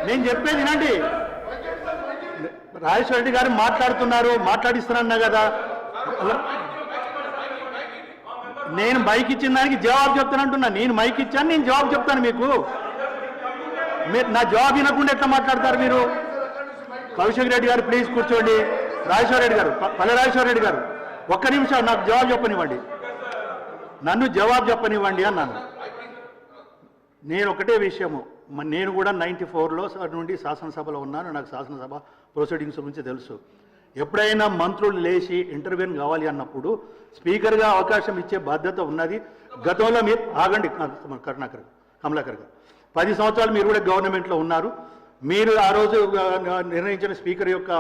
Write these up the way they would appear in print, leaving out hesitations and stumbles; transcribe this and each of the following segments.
నేను చెప్పేది వినండి. రాజేశ్వర రెడ్డి గారు మాట్లాడిస్తున్నా కదా. నేను మైక్ ఇచ్చిన దానికి జవాబు చెప్తానంటున్నా. నేను మైక్ ఇచ్చాను, నేను జవాబు చెప్తాను. మీకు నా జవాబు వినకుండా ఎట్లా మాట్లాడతారు మీరు? కౌశిక్ రెడ్డి గారు ప్లీజ్ కూర్చోండి. రాజేశ్వర రెడ్డి గారు, పల్లె రాజేశ్వర రెడ్డి గారు, ఒక్క నిమిషం నాకు జవాబు చెప్పనివ్వండి. నన్ను జవాబు చెప్పనివ్వండి అన్నాను. నేను ఒకటే విషయము, నేను కూడా 94లో నుండి శాసనసభలో ఉన్నాను. నాకు శాసనసభ ప్రొసీడింగ్స్ గురించి తెలుసు. ఎప్పుడైనా మంత్రులు లేచి ఇంటర్వ్యూన్ కావాలి అన్నప్పుడు స్పీకర్గా అవకాశం ఇచ్చే బాధ్యత ఉన్నది. గతంలో మీరు ఆగండి కమలాకర్ గారు, 10 సంవత్సరాలు మీరు కూడా గవర్నమెంట్లో ఉన్నారు. మీరు ఆ రోజు నిర్ణయించిన స్పీకర్ యొక్క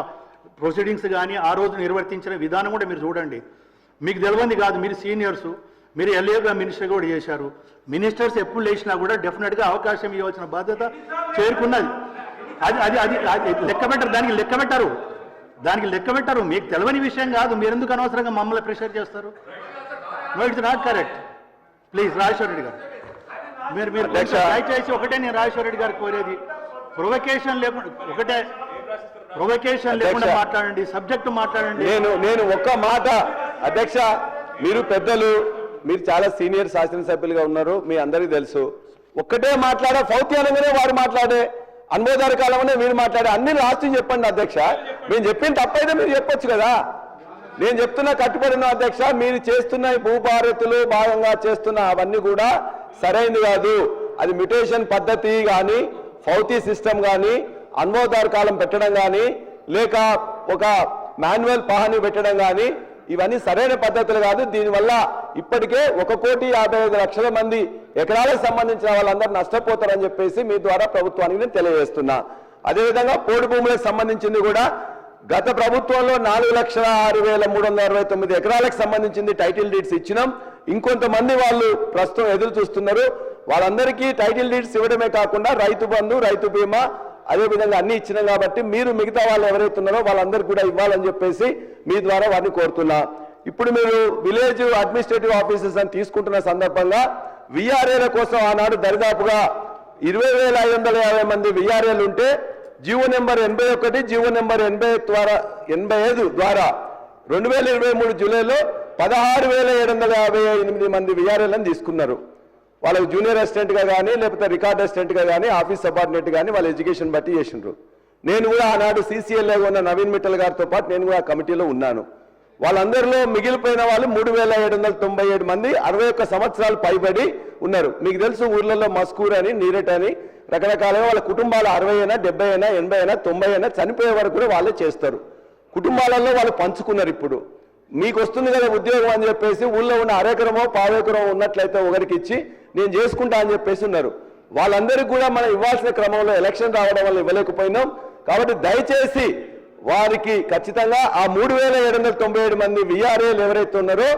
ప్రొసీడింగ్స్ కానీ ఆ రోజు నిర్వర్తించిన విధానం కూడా మీరు చూడండి. మీకు తెలియంది కాదు, మీరు సీనియర్సు, మీరు ఎల్ఏగా మినిస్టర్ కూడా చేశారు. మినిస్టర్స్ ఎప్పుడు లేచినా కూడా డెఫినెట్గా అవకాశం ఇవ్వాల్సిన బాధ్యత చేరుకున్నది. అది లెక్క పెట్టరు, దానికి లెక్క పెట్టరు. మీకు తెలియని విషయం కాదు. మీరు ఎందుకు అనవసరంగా మమ్మల్ని ప్రెషర్ చేస్తారు? No, it's not correct. Please Rajeshwara Reddy గారు, మీరు దయచేసి ఒకటే నేను రాజేశ్వర రెడ్డి గారికి కోరేది, ప్రొవకేషన్ లేకుండా మాట్లాడండి, సబ్జెక్టు మాట్లాడండి. నేను ఒక్క మాట అధ్యక్ష, మీరు పెద్దలు, మీరు చాలా సీనియర్ శాసనసభ్యులుగా ఉన్నారు, మీ అందరికీ తెలుసు. ఒక్కటే మాట్లాడే ఫౌత్యానంగానే వారు మాట్లాడే, అనుమోదార కాలంలోనే మీరు మాట్లాడే, అన్ని రాష్ట్రం చెప్పండి అధ్యక్ష. మేము చెప్పిన తప్పైతే మీరు చెప్పొచ్చు కదా. నేను చెప్తున్నా కట్టుబడిన అధ్యక్ష, మీరు చేస్తున్న భూభారతులు భాగంగా చేస్తున్న అవన్నీ కూడా సరైనది కాదు. అది మ్యుటేషన్ పద్ధతి కానీ, ఫౌతీ సిస్టమ్ కానీ, అనుమోదార కాలం పెట్టడం కానీ, లేక ఒక మాన్యువల్ పహాని పెట్టడం కానీ, ఇవన్నీ సరైన పద్ధతులు కాదు. దీనివల్ల ఇప్పటికే 1,55,00,000 మంది ఎకరాలకు సంబంధించిన వాళ్ళందరూ నష్టపోతారని చెప్పేసి మీ ద్వారా ప్రభుత్వానికి నేను తెలియజేస్తున్నా. అదేవిధంగా పోడు భూములకు సంబంధించింది కూడా గత ప్రభుత్వంలో 4,06,369 ఎకరాలకు సంబంధించింది టైటిల్ డీడ్స్ ఇచ్చినాం. ఇంకొంతమంది వాళ్ళు ప్రస్తుతం ఎదురు చూస్తున్నారు. వాళ్ళందరికీ టైటిల్ డీడ్స్ ఇవ్వడమే కాకుండా రైతు బంధు, రైతు బీమా, అదేవిధంగా అన్ని ఇచ్చినాం. కాబట్టి మీరు మిగతా వాళ్ళు ఎవరైతే ఉన్నారో వాళ్ళందరికీ కూడా ఇవ్వాలని చెప్పేసి మీ ద్వారా వారిని కోరుతున్నా. ఇప్పుడు మీరు విలేజ్ అడ్మినిస్ట్రేటివ్ ఆఫీసర్స్ అని తీసుకుంటున్న సందర్భంగా విఆర్ఏల కోసం ఆనాడు దరిదాపుగా 20,550 మంది విఆర్ఏలు ఉంటే జీవో నెంబర్ 81, జీవో నెంబర్ 85 ద్వారా 2023 జూలైలో 16,758 మంది విఆర్ఏలను తీసుకున్నారు. వాళ్ళకి జూనియర్ అసిస్టెంట్గా కానీ, లేకపోతే రికార్డ్ అసిస్టెంట్గా కానీ, ఆఫీస్ సబార్డినేట్ కానీ వాళ్ళ ఎడ్యుకేషన్ బట్టి చేసిండ్రు. నేను కూడా ఆనాడు CCLA ఉన్న నవీన్ మిట్టల్ గారితో పాటు నేను కూడా కమిటీలో ఉన్నాను. వాళ్ళందరిలో మిగిలిపోయిన వాళ్ళు 3,797 మంది 61 సంవత్సరాలు పైబడి ఉన్నారు. మీకు తెలుసు, ఊర్లలో మస్కూర్ అని, నీరట్ అని రకరకాలుగా వాళ్ళ కుటుంబాలు 60 అయినా, 70 అయినా, 80 అయినా, 90 అయినా చనిపోయే వరకు కూడా వాళ్ళే చేస్తారు. కుటుంబాలలో వాళ్ళు పంచుకున్నారు. ఇప్పుడు మీకు వస్తుంది కదా ఉద్యోగం అని చెప్పేసి ఊళ్ళో ఉన్న అరెకరమో పావెకరమో ఉన్నట్లయితే ఒకరికి ఇచ్చి నేను చేసుకుంటా అని చెప్పేసి ఉన్నారు. వాళ్ళందరికీ కూడా మనం ఇవ్వాల్సిన క్రమంలో ఎలక్షన్ రావడం వల్ల ఇవ్వలేకపోయినాం. కాబట్టి దయచేసి వారికి ఖచ్చితంగా ఆ 3,797 మంది విఆర్ఏలు ఎవరైతే ఉన్నారో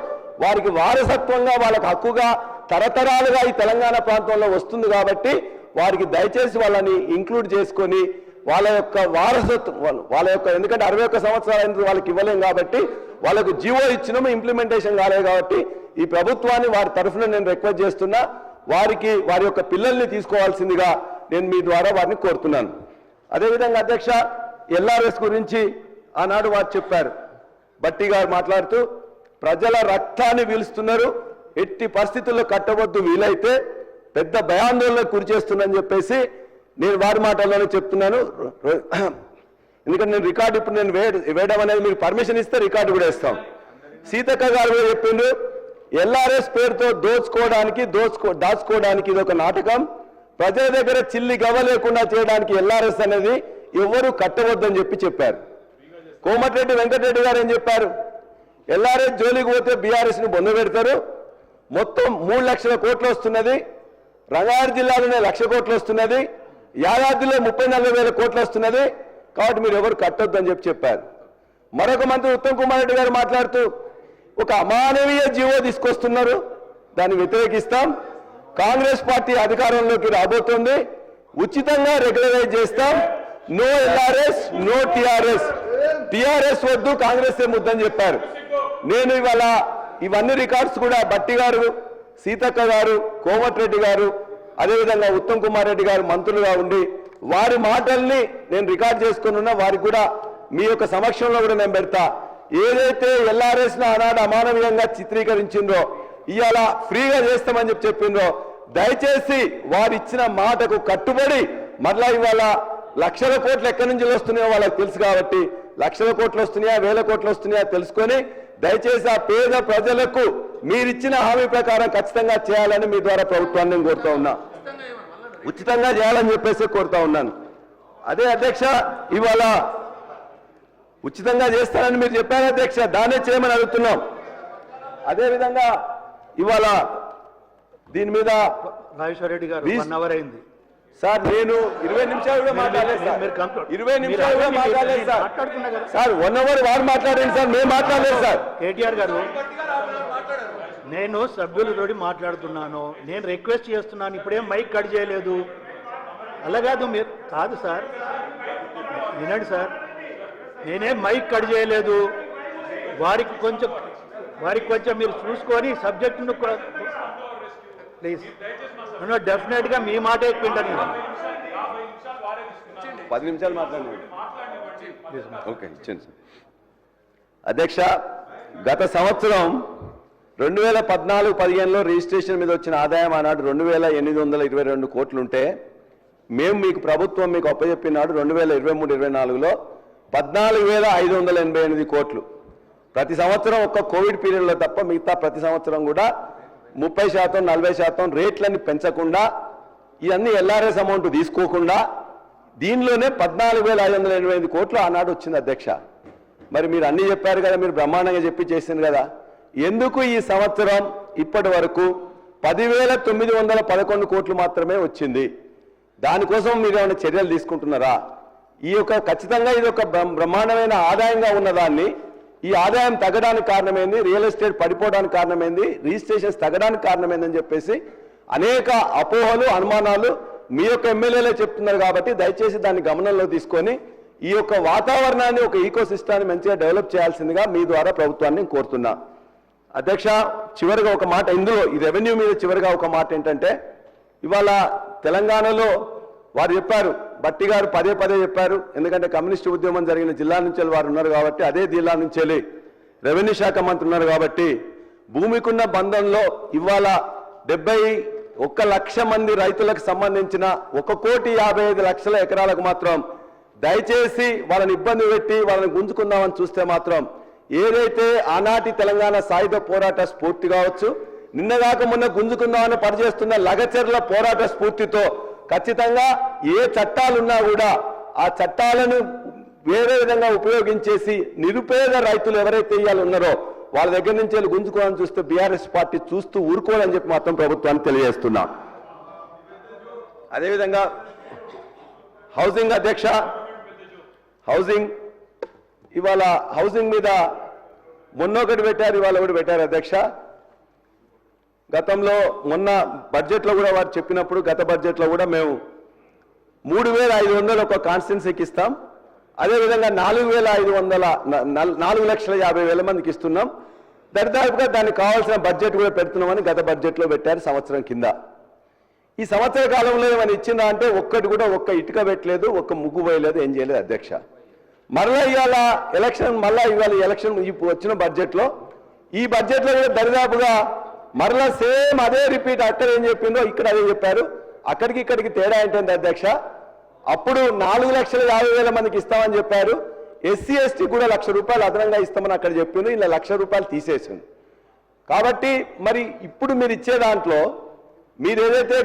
వారికి వారసత్వంగా, వాళ్ళకి హక్కుగా తరతరాలుగా ఈ తెలంగాణ ప్రాంతంలో వస్తుంది. కాబట్టి వారికి దయచేసి వాళ్ళని ఇంక్లూడ్ చేసుకొని వాళ్ళ యొక్క వారసత్వం, వాళ్ళ యొక్క, ఎందుకంటే 61 సంవత్సరాలు వాళ్ళకి ఇవ్వలేం కాబట్టి వాళ్ళకు జీవో ఇచ్చినాము, ఇంప్లిమెంటేషన్ కాలేదు. కాబట్టి ఈ ప్రభుత్వాన్ని వారి తరఫున నేను రిక్వెస్ట్ చేస్తున్నా, వారికి వారి యొక్క పిల్లల్ని తీసుకోవాల్సిందిగా నేను మీ ద్వారా వారిని కోరుతున్నాను. అదేవిధంగా అధ్యక్ష, LRS గురించి ఆనాడు వారు చెప్పారు. బట్టి గారు మాట్లాడుతూ ప్రజల రక్తాన్ని పీలుస్తున్నారు, ఎట్టి పరిస్థితుల్లో కట్టవద్దు, వీలైతే పెద్ద భయాందోళనకు గురి చేస్తుందని చెప్పేసి నేను వారి మాటల్లోనే చెప్తున్నాను. ఎందుకంటే నేను రికార్డు ఇప్పుడు నేను వేయడం అనేది మీరు పర్మిషన్ ఇస్తే రికార్డు కూడా ఇస్తాం. సీతక్క గారు కూడా చెప్పిండు, LRS పేరుతో దాచుకోవడానికి ఇది ఒక నాటకం, ప్రజల దగ్గర చిల్లి గవ్వ లేకుండా చేయడానికి LRS అనేది ఎవరు కట్టవద్దని చెప్పారు. కోమటిరెడ్డి వెంకటరెడ్డి గారు ఏం చెప్పారు, LRS జోలికి పోతే BRS ని బొంద పెడతారు, మొత్తం 3 లక్షల కోట్లు వస్తున్నది, రంగారెడ్డి జిల్లాలోనే 1,00,000 కోట్లు వస్తున్నది, యాదాద్రిలో 34,000 కోట్లు వస్తున్నది, కాబట్టి మీరు ఎవరు కట్టొద్దని చెప్పారు. మరొక మంత్రి ఉత్తమ్ కుమార్ రెడ్డి గారు మాట్లాడుతూ ఒక అమానవీయ జీవో తీసుకొస్తున్నారు, దాన్ని వ్యతిరేకిస్తాం, కాంగ్రెస్ పార్టీ అధికారంలోకి రాబోతోంది, ఉచితంగా రెగ్యులరైజ్ చేస్తాం, నో LRS, నో TRS వద్దు, కాంగ్రెస్ ముద్దని చెప్పారు. నేను ఇవాళ ఇవన్నీ రికార్డ్స్ కూడా బట్టి గారు, సీతక్క గారు, కోమటిరెడ్డి గారు, అదేవిధంగా ఉత్తమ్ కుమార్ రెడ్డి గారు మంత్రులుగా ఉండి వారి మాటల్ని నేను రికార్డ్ చేసుకున్నా, వారికి కూడా మీ యొక్క సమక్షంలో కూడా నేను పెడతా. ఏదైతే ఎల్ఆర్ఎస్ ను ఆనాడు అమానవీయంగా చిత్రీకరించిందో ఇవాళ ఫ్రీగా చేస్తామని చెప్పిండ్రో, దయచేసి వారు ఇచ్చిన మాటకు కట్టుబడి మరలా ఇవాళ లక్షల కోట్లు ఎక్కడి నుంచి వస్తున్నాయో వాళ్ళకి తెలుసు కాబట్టి, లక్షల కోట్లు వస్తున్నాయా వేల కోట్లు వస్తున్నాయా తెలుసుకొని దయచేసి ఆ పేద ప్రజలకు మీరిచ్చిన హామీ ప్రకారం ఖచ్చితంగా చేయాలని మీ ద్వారా ప్రభుత్వాన్ని నేను కోరుతా ఉన్నా. ఉచితంగా చేయాలని చెప్పేసి కోరుతా ఉన్నాను. అదే అధ్యక్ష, ఇవాళ ఉచితంగా చేస్తానని మీరు చెప్పారు అధ్యక్ష, దానే చేయమని అడుగుతున్నాం. అదేవిధంగా ఇవాళ దీని మీద రాజేశ్వర రెడ్డి గారు 1 అవర్ అయింది సార్. నేను 20 నిమిషాలు కూడా మాట్లాడలేదు సార్. 20 నిమిషాలు కూడా మాట్లాడలేదు సార్. సార్ 1 అవర్ వారు మాట్లాడండి సార్, మేము మాట్లాడలేదు సార్. కేటీఆర్ గారు, నేను సభ్యులతోటి మాట్లాడుతున్నాను, నేను రిక్వెస్ట్ చేస్తున్నాను, ఇప్పుడేం మైక్ కట్ చేయలేదు. అలా కాదు, మీరు కాదు సార్, వినండి సార్, నేనేం మైక్ కట్ చేయలేదు. వారికి కొంచెం మీరు చూసుకొని సబ్జెక్టును ప్లీజ్, డెఫినెట్గా మీ మాట ఎక్కుంటాను. 10 నిమిషాలు మాట్లాడండి. ఓకే, ఇచ్చింది సార్. అధ్యక్ష, గత సంవత్సరం 2014-15లో రిజిస్ట్రేషన్ మీద వచ్చిన ఆదాయం ఆనాడు 2822 కోట్లుంటే మేము మీకు ప్రభుత్వం మీకు అప్పచెప్పినాడు 2023-24లో 14,588 కోట్లు. ప్రతి సంవత్సరం ఒక్క కోవిడ్ పీరియడ్లో తప్ప మిగతా ప్రతి సంవత్సరం కూడా 30%, 40% రేట్లని పెంచకుండా ఇవన్నీ ఎల్ఆర్ఎస్ అమౌంట్ తీసుకోకుండా దీనిలోనే 14,588 కోట్లు ఆనాడు వచ్చింది అధ్యక్ష. మరి మీరు అన్నీ చెప్పారు కదా, మీరు బ్రహ్మాండంగా చెప్పి చేసింది కదా, ఎందుకు ఈ సంవత్సరం ఇప్పటి వరకు 10,911 కోట్లు మాత్రమే వచ్చింది? దానికోసం మీరు ఏమైనా చర్యలు తీసుకుంటున్నారా? ఈ యొక్క ఖచ్చితంగా ఇది ఒక బ్రహ్మాండమైన ఆదాయంగా ఉన్నదాన్ని, ఈ ఆదాయం తగ్గడానికి కారణమైంది, రియల్ ఎస్టేట్ పడిపోవడానికి కారణమైంది, రిజిస్ట్రేషన్స్ తగ్గడానికి కారణమైందని చెప్పేసి అనేక అపోహలు అనుమానాలు మీ యొక్క ఎమ్మెల్యేలే చెప్తున్నారు. కాబట్టి దయచేసి దాన్ని గమనంలో తీసుకొని ఈ యొక్క వాతావరణాన్ని, ఒక ఈకో సిస్టాన్ని మంచిగా డెవలప్ చేయాల్సిందిగా మీ ద్వారా ప్రభుత్వాన్ని కోరుతున్నా. అధ్యక్ష, చివరిగా ఒక మాట, ఇందులో ఈ రెవెన్యూ మీద చివరిగా ఒక మాట ఏంటంటే, ఇవాళ తెలంగాణలో వారు చెప్పారు, బట్టి గారు పదే చెప్పారు, ఎందుకంటే కమ్యూనిస్టు ఉద్యమం జరిగిన జిల్లా నుంచి వారు ఉన్నారు కాబట్టి, అదే జిల్లా నుంచి రెవెన్యూ శాఖ మంత్రి ఉన్నారు కాబట్టి, భూమికున్న బంధంలో ఇవాళ 71 లక్ష మంది రైతులకు సంబంధించిన 1,55,00,000 ఎకరాలకు మాత్రం దయచేసి వాళ్ళని ఇబ్బంది పెట్టి వాళ్ళని గుంజుకుందామని చూస్తే మాత్రం ఏదైతే ఆనాటి తెలంగాణ సాయుధ పోరాట స్ఫూర్తి కావచ్చు, నిన్నగాక మొన్న గుంజుకుందామని పనిచేస్తున్న లగచర్ల పోరాట స్ఫూర్తితో ఖచ్చితంగా ఏ చట్టాలున్నా కూడా ఆ చట్టాలను వేరే విధంగా ఉపయోగించేసి నిరుపేద రైతులు ఎవరైతే ఇవాళ ఉన్నారో వాళ్ళ దగ్గర నుంచి వెళ్ళి గుంజుకోవాలని చూస్తే బీఆర్ఎస్ పార్టీ చూస్తూ ఊరుకోవాలని చెప్పి మాత్రం ప్రభుత్వాన్ని తెలియజేస్తున్నా. అదేవిధంగా హౌసింగ్ అధ్యక్ష, హౌసింగ్ ఇవాళ హౌసింగ్ మీద మొన్నొకటి పెట్టారు, ఇవాళ ఒకటి పెట్టారు అధ్యక్ష. గతంలో మొన్న బడ్జెట్లో కూడా వారు చెప్పినప్పుడు, గత బడ్జెట్లో కూడా మేము 3,500 ఒక కాన్స్టిట్యున్సీకి ఇస్తాం, అదేవిధంగా 4,50,000 మందికి ఇస్తున్నాం, దరిదాపుగా దానికి కావాల్సిన బడ్జెట్ కూడా పెడుతున్నామని గత బడ్జెట్లో పెట్టారు సంవత్సరం కింద. ఈ సంవత్సర కాలంలో ఏమైనా ఇచ్చిందా అంటే ఒక్క ఇటుక పెట్టలేదు, ఒక్క ముగ్గు పోయలేదు, ఏం చేయలేదు అధ్యక్ష. మరలా ఇవాళ ఎలక్షన్, వచ్చిన బడ్జెట్లో, ఈ బడ్జెట్లో కూడా దరిదాపుగా మరలా సేమ్ అదే రిపీట్, అక్కడ ఏం చెప్పిందో ఇక్కడ అదే చెప్పారు. అక్కడికి ఇక్కడికి తేడా ఏంటంటే అధ్యక్ష, అప్పుడు 4,50,000 మందికి ఇస్తామని చెప్పారు, ఎస్సీ ఎస్టీ కూడా ₹1,00,000 అదనంగా ఇస్తామని అక్కడ చెప్పింది, ఇలా ₹1,00,000 తీసేసింది. కాబట్టి మరి ఇప్పుడు మీరు ఇచ్చే దాంట్లో మీరు ఏదైతే